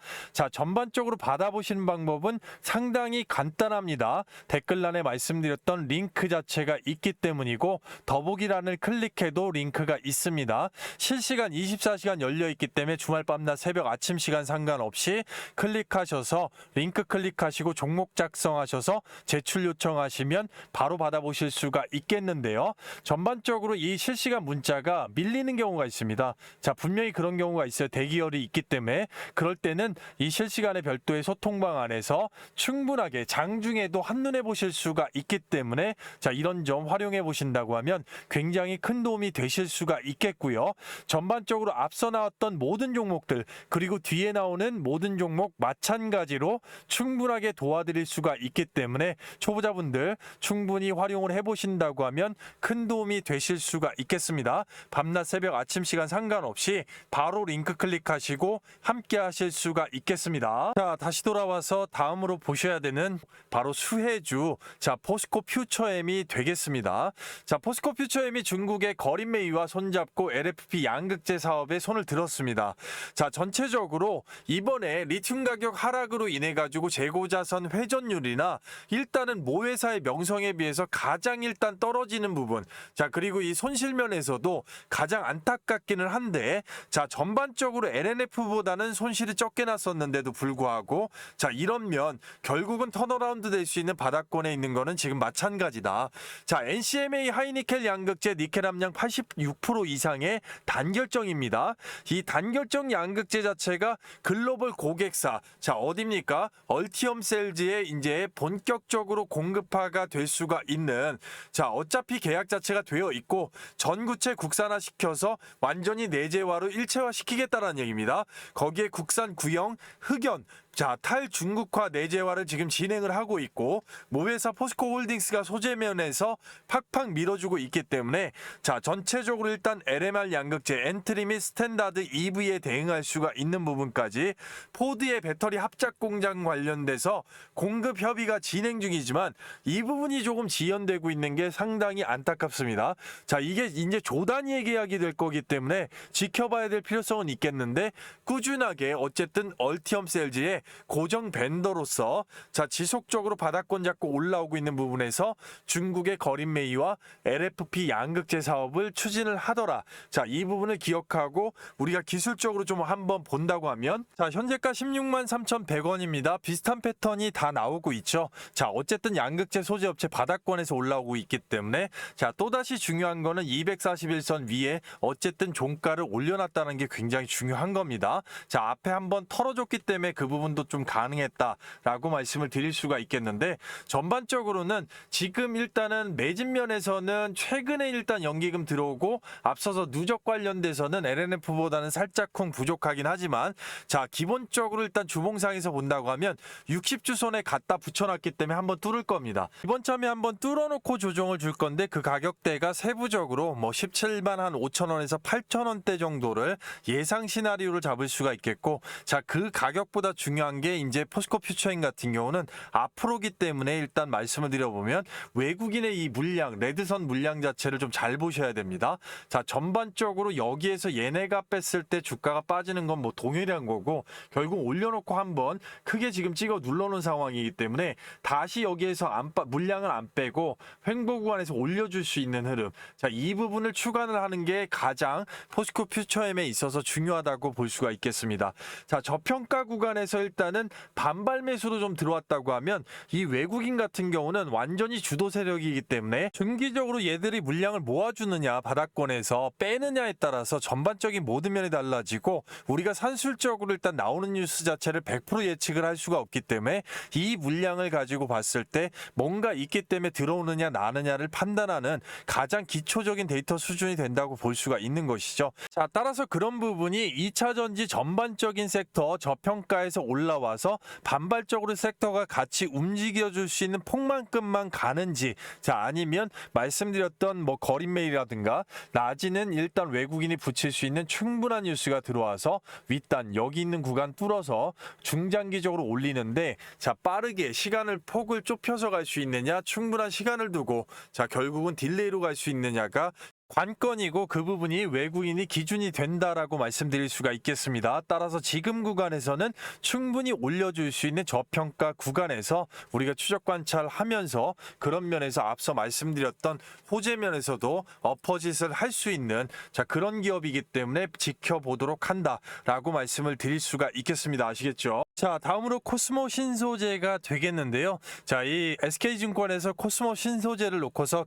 전반적으로 받아보시는 방법은 상당히 간단합니다. 댓글란에 말씀드렸던 링크 자체가 있기 때문이고 더보기란을 클릭해도 링크가 있습니다. 실시간 24시간 열려있기 때문에 주말 밤낮 새벽 아침 시간 상관없이 클릭하셔서 링크 클릭하시고 종목 작성하셔서 제출 요청하시면 바로 받아보실 수가 있겠는데요. 전반적으로 이 실시간 문자가 밀리는 경우가 있습니다. 분명히 그런 경우가 있어요. 대기열이 있기 때문에 그럴 때는 이 실시간의 별도의 소통방 안에서 충분하게 장중에도 한눈에 보실 수가 있기 때문에 이런 점 활용해 보신다고 하면 굉장히 큰 도움이 되실 수가 있겠고요. 전반적으로 앞서 나왔던 모든 종목들 그리고 뒤에 나오는 모든 종목 마찬가지로 충분하게 도와드릴 수가 있기 때문에 초보자분들 충분히 활용을 해보신다고 하면 큰 도움이 되실 수가 있겠습니다. 밤낮 새벽 아침 시간 상관없이 바로 링크 클릭하시고 함께 하실 수가 있겠습니다. 다시 돌아와서 다음으로 보셔야 되는 바로 수혜주 포스코 퓨처엠이 되겠습니다. 포스코 퓨처엠이 중국의 거린메이와 손잡고 LFP 양극재 사업에 손을 들었습니다. 전체적으로 이번에 리튬 가격 하락으로 인해 가지고 재고자산 회전율이나 일단은 모 회사의 명성에 비해서 가장 일단 떨어지는 부분 그리고 이 손실면에서도 가장 안타깝기는 한데 전반적으로 LNF보다는 손실이 적게 났었는데도 불구하고 이런 면 결국은 턴어라운드 될 수 있는 바닥권에 있는 거는 지금 마찬가지다. NCMA 하이니켈 양극재 니켈 함량 86% 이상의 단결 단결정입니다. 이 단결정 양극재 자체가 글로벌 고객사, 자 어디입니까? 얼티엄셀즈에 이제 본격적으로 공급화가 될 수가 있는, 자 어차피 계약 자체가 되어 있고 전구체 국산화시켜서 완전히 내재화로 일체화시키겠다라는 얘기입니다. 거기에 국산 구형, 흑연, 자 탈중국화 내재화를 지금 진행을 하고 있고 모회사 포스코홀딩스가 소재면에서 팍팍 밀어주고 있기 때문에 자 전체적으로 일단 LMR 양극재 엔트리 및 스탠다드 EV에 대응할 수가 있는 부분까지 포드의 배터리 합작 공장 관련돼서 공급 협의가 진행 중이지만 이 부분이 조금 지연되고 있는 게 상당히 안타깝습니다. 자 이게 이제 조단위의 계약이 될 거기 때문에 지켜봐야 될 필요성은 있겠는데 꾸준하게 어쨌든 얼티엄셀즈의 고정 벤더로서 자 지속적으로 바닥권 잡고 올라오고 있는 부분에서 중국의 거린메이와 LFP 양극재 사업을 추진을 하더라. 자 이 부분을 기억하고 우리가 기술적으로 좀 한번 본다고 하면 자 현재가 16만 3,100원입니다. 비슷한 패턴이 다 나오고 있죠. 자 어쨌든 양극재 소재 업체 바닥권에서 올라오고 있기 때문에 자 또다시 중요한 거는 241선 위에 어쨌든 종가를 올려놨다는 게 굉장히 중요한 겁니다. 자 앞에 한번 털어줬기 때문에 그 부분도 좀 가능했다라고 말씀을 드릴 수가 있겠는데 전반적으로는 지금 일단은 매진 면에서는 최근에 일단 연기금 들어오고 앞서서 누적 관련돼서는 LNF보다는 살짝쿵 부족하긴 하지만 자 기본적으로 일단 주봉상에서 본다고 하면 60주선에 갖다 붙여놨기 때문에 한번 뚫을 겁니다. 이번 참에 한번 뚫어놓고 조정을 줄 건데 그 가격대가 세부적으로 뭐 17만 한 5천원에서 8천원대 정도를 예상 시나리오를 잡을 수가 있겠고 자 그 가격보다 중요한 게 이제 포스코 퓨처인 같은 경우는 앞으로기 때문에 일단 말씀을 드려보면 외국인의 이 물량, 레드선 물량 자체를 좀 잘 보셔야 됩니다. 자 전반적으로 여기에서 얘네가 뺐을 때 주가가 빠지는 건 뭐 동일한 거고 결국 올려놓고 한번 크게 지금 찍어 눌러놓은 상황이기 때문에 다시 여기에서 물량을 안 빼고 횡보 구간에서 올려줄 수 있는 흐름, 자 이 부분을 추간을 하는 게 가장 포스코 퓨처엠에 있어서 중요하다고 볼 수가 있겠습니다. 자 저평가 구간에서 일단은 반발 매수로 좀 들어왔다고 하면 이 외국인 같은 경우는 완전히 주도 세력이기 때문에 중기적으로 얘들이 물량을 모아주느냐 바닥권에서 빼느냐에 따라서 전반적인 모든 면이 달라지고 우리가 산술적으로 일단 나오는 뉴스 자체를 100% 예측을 할 수가 없기 때문에 이 물량을 가지고 봤을 때 뭔가 있기 때문에 들어오느냐 나느냐를 판단하는 가장 기초적인 데이터 수준이 된다고 볼 수가 있는 것이죠. 자 따라서 그런 부분이 2차전지 전반적인 섹터 저평가에서 올라와서 반발적으로 섹터가 같이 움직여줄 수 있는 폭만큼만 가는지, 자 아니면 말씀드렸던 뭐 거린메이라든가 낮이는 일단 외국인이 붙일 수 있는 충분한 뉴스가 들어와서 윗단 여기 있는 구간 뚫어서 중장기적으로 올리는데 자 빠르게 시간을 폭을 좁혀서 갈 수 있느냐 충분한 시간을 두고 자 결국은 딜레이로 갈 수 있느냐가 관건이고 그 부분이 외국인이 기준이 된다라고 말씀드릴 수가 있겠습니다. 따라서 지금 구간에서는 충분히 올려줄 수 있는 저평가 구간에서 우리가 추적 관찰하면서 그런 면에서 앞서 말씀드렸던 호재 면에서도 어퍼짓을 할 수 있는 자 그런 기업이기 때문에 지켜보도록 한다라고 말씀을 드릴 수가 있겠습니다. 아시겠죠? 자 다음으로 코스모 신소재가 되겠는데요. 자 이 SK증권에서 코스모 신소재를 놓고서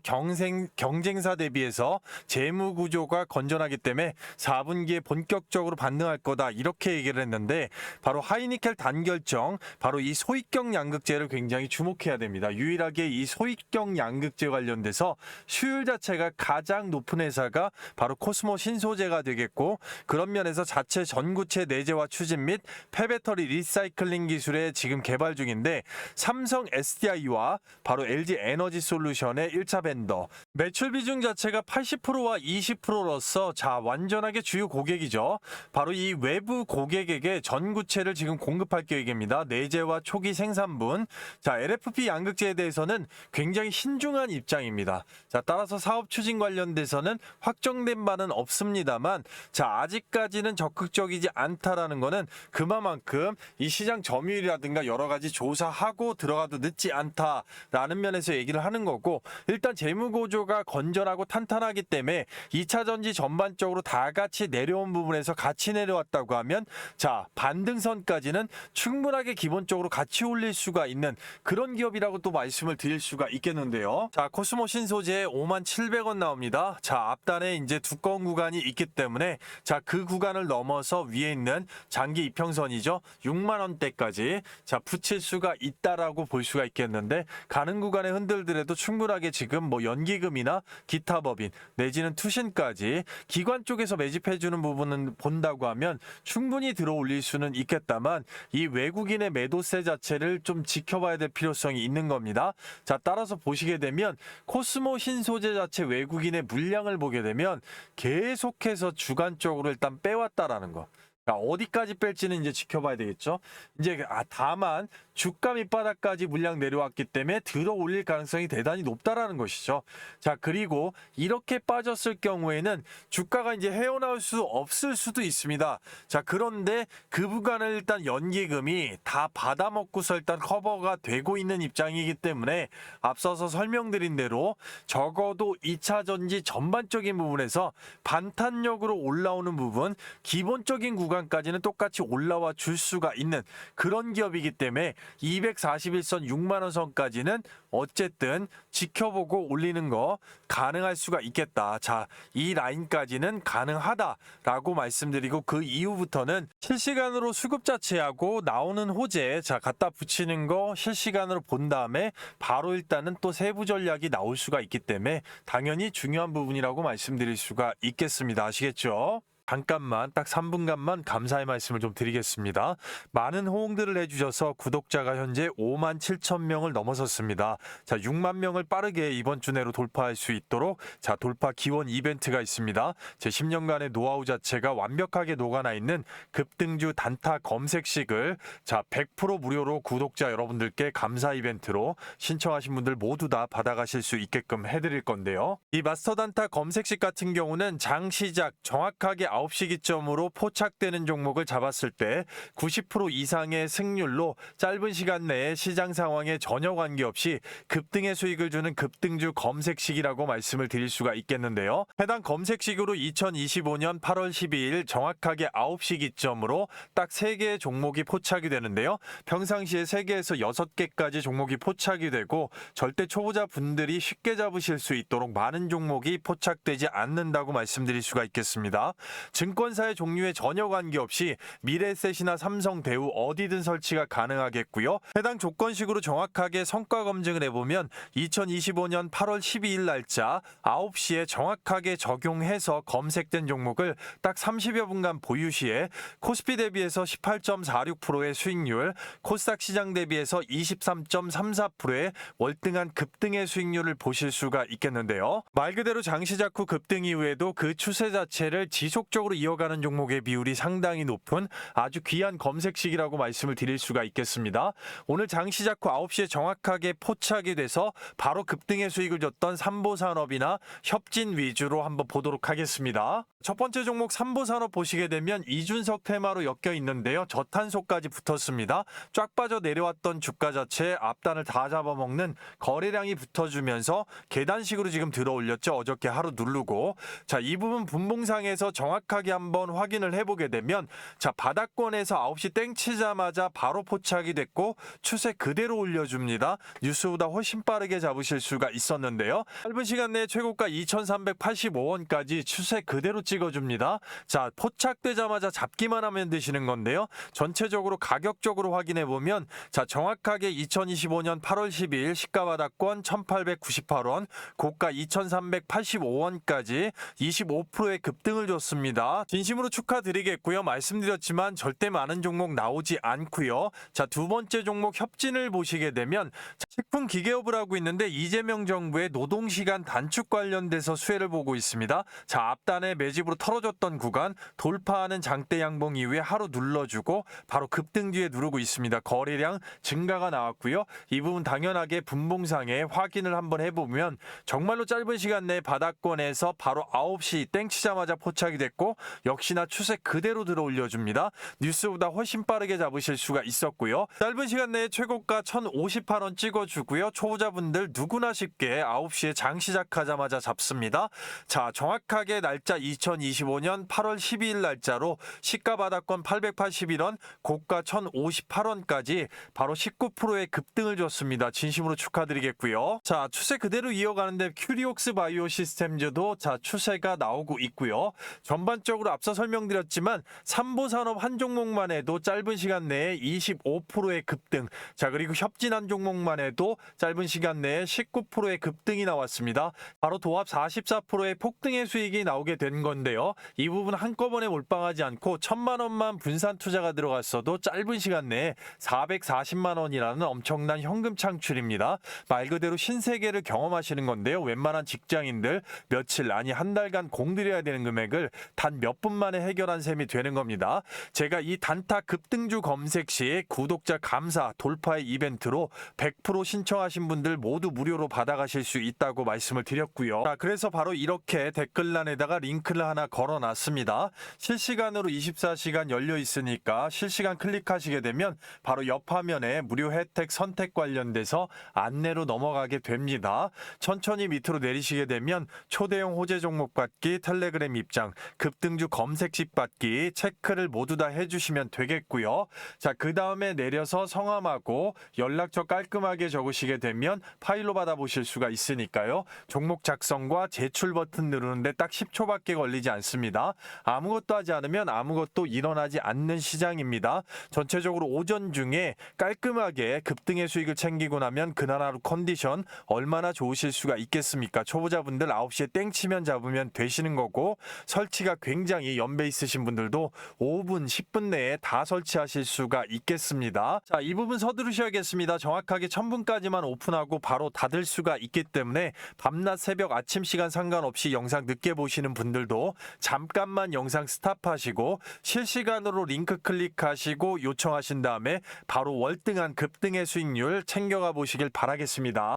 경쟁사 대비해서 재무 구조가 건전하기 때문에 4분기에 본격적으로 반등할 거다 이렇게 얘기를 했는데 바로 하이니켈 단결정, 바로 이 소익경 양극재를 굉장히 주목해야 됩니다. 유일하게 이 소익경 양극재 관련돼서 수율 자체가 가장 높은 회사가 바로 코스모 신소재가 되겠고 그런 면에서 자체 전구체 내재화 추진 및 폐배터리 리사이클링 기술에 지금 개발 중인데 삼성 SDI와 바로 LG 에너지 솔루션의 1차 벤더, 매출 비중 자체가 80%와 20%로서 자 완전하게 주요 고객이죠. 바로 이 외부 고객에게 전구체를 지금 공급할 계획입니다. 내재화 초기 생산분. 자 LFP 양극재에 대해서는 굉장히 신중한 입장입니다. 자 따라서 사업 추진 관련돼서는 확정된 바는 없습니다만 자 아직까지는 적극적이지 않다라는 거는 그만큼 이 시장 점유율이라든가 여러 가지 조사하고 들어가도 늦지 않다라는 면에서 얘기를 하는 거고 일단 재무 구조가 구조가 건전하고 탄탄하기 때문에 2차 전지 전반적으로 다 같이 내려온 부분에서 같이 내려왔다고 하면 자, 반등선까지는 충분하게 기본적으로 같이 올릴 수가 있는 그런 기업이라고 또 말씀을 드릴 수가 있겠는데요. 자, 코스모 신소재 57,000원 나옵니다. 자, 앞단에 이제 두꺼운 구간이 있기 때문에 자, 그 구간을 넘어서 위에 있는 장기 이평선이죠. 6만 원대까지 자, 붙일 수가 있다라고 볼 수가 있겠는데 가는 구간에 흔들더라도 충분하게 지금 뭐 연기금이나 기타 법인 내지는 투신까지 기관 쪽에서 매집해주는 부분은 본다고 하면 충분히 들어 올릴 수는 있겠다만 이 외국인의 매도세 자체를 좀 지켜봐야 될 필요성이 있는 겁니다. 자, 따라서 보시게 되면 코스모 신소재 자체 외국인의 물량을 보게 되면 계속해서 주간적으로 일단 빼왔다라는 거. 어디까지 뺄지는 이제 지켜봐야 되겠죠. 이제 다만 주가 밑바닥까지 물량 내려왔기 때문에 들어 올릴 가능성이 대단히 높다라는 것이죠. 자, 그리고 이렇게 빠졌을 경우에는 주가가 이제 헤어나올 수 없을 수도 있습니다. 자, 그런데 그 구간을 일단 연기금이 다 받아먹고서 일단 커버가 되고 있는 입장이기 때문에 앞서서 설명드린 대로 적어도 2차 전지 전반적인 부분에서 반탄력으로 올라오는 부분, 기본적인 구간까지는 똑같이 올라와 줄 수가 있는 그런 기업이기 때문에 241선 6만 원 선까지는 어쨌든 지켜보고 올리는 거 가능할 수가 있겠다. 자, 이 라인까지는 가능하다라고 말씀드리고 그 이후부터는 실시간으로 수급 자체하고 나오는 호재 자 갖다 붙이는 거 실시간으로 본 다음에 바로 일단은 또 세부 전략이 나올 수가 있기 때문에 당연히 중요한 부분이라고 말씀드릴 수가 있겠습니다. 아시겠죠? 잠깐만 딱 3분간만 감사의 말씀을 좀 드리겠습니다. 많은 호응들을 해주셔서 구독자가 현재 57,000명을 넘어섰습니다. 자, 6만 명을 빠르게 이번 주 내로 돌파할 수 있도록 자 돌파 기원 이벤트가 있습니다. 제 10년간의 노하우 자체가 완벽하게 녹아나 있는 급등주 단타 검색식을 자 100% 무료로 구독자 여러분들께 감사 이벤트로 신청하신 분들 모두 다 받아가실 수 있게끔 해드릴 건데요. 이 마스터 단타 검색식 같은 경우는 장 시작 정확하게 9시 기점으로 포착되는 종목을 잡았을 때 90% 이상의 승률로 짧은 시간 내에 시장 상황에 전혀 관계없이 급등의 수익을 주는 급등주 검색식이라고 말씀을 드릴 수가 있겠는데요. 해당 검색식으로 2025년 8월 12일 정확하게 9시 기점으로 딱 3개의 종목이 포착이 되는데요. 평상시에 3개에서 6개까지 종목이 포착이 되고 절대 초보자 분들이 쉽게 잡으실 수 있도록 많은 종목이 포착되지 않는다고 말씀드릴 수가 있겠습니다. 증권사의 종류에 전혀 관계없이 미래에셋이나 삼성, 대우 어디든 설치가 가능하겠고요. 해당 조건식으로 정확하게 성과 검증을 해보면 2025년 8월 12일 날짜 9시에 정확하게 적용해서 검색된 종목을 딱 30여 분간 보유 시에 코스피 대비해서 18.46%의 수익률, 코스닥 시장 대비해서 23.34%의 월등한 급등의 수익률을 보실 수가 있겠는데요. 말 그대로 장시작 후 급등 이후에도 그 추세 자체를 지속적으로 이어가는 종목의 비율이 상당히 높은 아주 귀한 검색식이라고 말씀을 드릴 수가 있겠습니다. 오늘 장 시작 후 9시에 정확하게 포착이 돼서 바로 급등의 수익을 줬던 삼보산업이나 협진 위주로 한번 보도록 하겠습니다. 첫 번째 종목 삼보산업 보시게 되면 이준석 테마로 엮여 있는데요. 저탄소까지 붙었습니다. 쫙 빠져 내려왔던 주가 자체 앞단을 다 잡아먹는 거래량이 붙어주면서 계단식으로 지금 들어 올렸죠. 어저께 하루 누르고 자, 이 부분 분봉상에서 정확하게 한번 확인을 해보게 되면 자 바닥권에서 9시 땡 치자마자 바로 포착이 됐고 추세 그대로 올려줍니다. 뉴스보다 훨씬 빠르게 잡으실 수가 있었는데요. 짧은 시간 내에 최고가 2,385원까지 추세 그대로 찍어줍니다. 자 포착되자마자 잡기만 하면 되시는 건데요. 전체적으로 가격적으로 확인해보면 자 정확하게 2025년 8월 12일 시가 바닥권 1,898원 고가 2,385원까지 25%의 급등을 줬습니다. 진심으로 축하드리겠고요. 말씀드렸지만 절대 많은 종목 나오지 않고요. 자, 두 번째 종목 협진을 보시게 되면 식품 기계업을 하고 있는데 이재명 정부의 노동시간 단축 관련돼서 수혜를 보고 있습니다. 자, 앞단에 매집으로 털어줬던 구간 돌파하는 장대 양봉 이후에 하루 눌러주고 바로 급등 뒤에 누르고 있습니다. 거래량 증가가 나왔고요. 이 부분 당연하게 분봉상에 확인을 한번 해보면 정말로 짧은 시간 내에 바닥권에서 바로 9시 땡 치자마자 포착이 됐고 나왔고 역시나 추세 그대로 들어 올려줍니다. 뉴스보다 훨씬 빠르게 잡으실 수가 있었고요. 짧은 시간 내에 최고가 1,058원 찍어주고요. 초보자분들 누구나 쉽게 9시에 장 시작하자마자 잡습니다. 자, 정확하게 날짜 2025년 8월 12일 날짜로 시가 바닥권 881원, 고가 1,058원까지 바로 19%의 급등을 줬습니다. 진심으로 축하드리겠고요. 자, 추세 그대로 이어가는데 큐리옥스 바이오 시스템즈도 자 추세가 나오고 있고요. 전반적으로 앞서 설명드렸지만 삼보산업 한 종목만 해도 짧은 시간 내에 25%의 급등. 자, 그리고 협진 한 종목만 해도 짧은 시간 내에 19%의 급등이 나왔습니다. 바로 도합 44%의 폭등의 수익이 나오게 된 건데요. 이 부분 한꺼번에 몰빵하지 않고 1,000만 원만 분산 투자가 들어갔어도 짧은 시간 내에 440만 원이라는 엄청난 현금 창출입니다. 말 그대로 신세계를 경험하시는 건데요. 웬만한 직장인들 며칠 아니 한 달간 공들여야 되는 금액을 단 몇 분 만에 해결한 셈이 되는 겁니다. 제가 이 단타 급등주 검색 시 구독자 감사 돌파의 이벤트로 100% 신청하신 분들 모두 무료로 받아가실 수 있다고 말씀을 드렸고요. 자, 그래서 바로 이렇게 댓글란에다가 링크를 하나 걸어놨습니다. 실시간으로 24시간 열려 있으니까 실시간 클릭하시게 되면 바로 옆 화면에 무료 혜택 선택 관련돼서 안내로 넘어가게 됩니다. 천천히 밑으로 내리시게 되면 초대형 호재 종목 받기, 텔레그램 입장, 급등주 검색식 받기 체크를 모두 다 해주시면 되겠고요. 자, 그 다음에 내려서 성함하고 연락처 깔끔하게 적으시게 되면 파일로 받아보실 수가 있으니까요. 종목 작성과 제출 버튼 누르는데 딱 10초밖에 걸리지 않습니다. 아무것도 하지 않으면 아무것도 일어나지 않는 시장입니다. 전체적으로 오전 중에 깔끔하게 급등의 수익을 챙기고 나면 그날 하루 컨디션 얼마나 좋으실 수가 있겠습니까? 초보자분들 9시에 땡 치면 잡으면 되시는 거고 설치가 굉장히 연배 있으신 분들도 5분, 10분 내에 다 설치하실 수가 있겠습니다. 자, 이 부분 서두르셔야겠습니다. 정확하게 1000분까지만 오픈하고 바로 닫을 수가 있기 때문에 밤낮 새벽 아침 시간 상관없이 영상 늦게 보시는 분들도 잠깐만 영상 스탑하시고 실시간으로 링크 클릭하시고 요청하신 다음에 바로 월등한 급등의 수익률 챙겨가 보시길 바라겠습니다.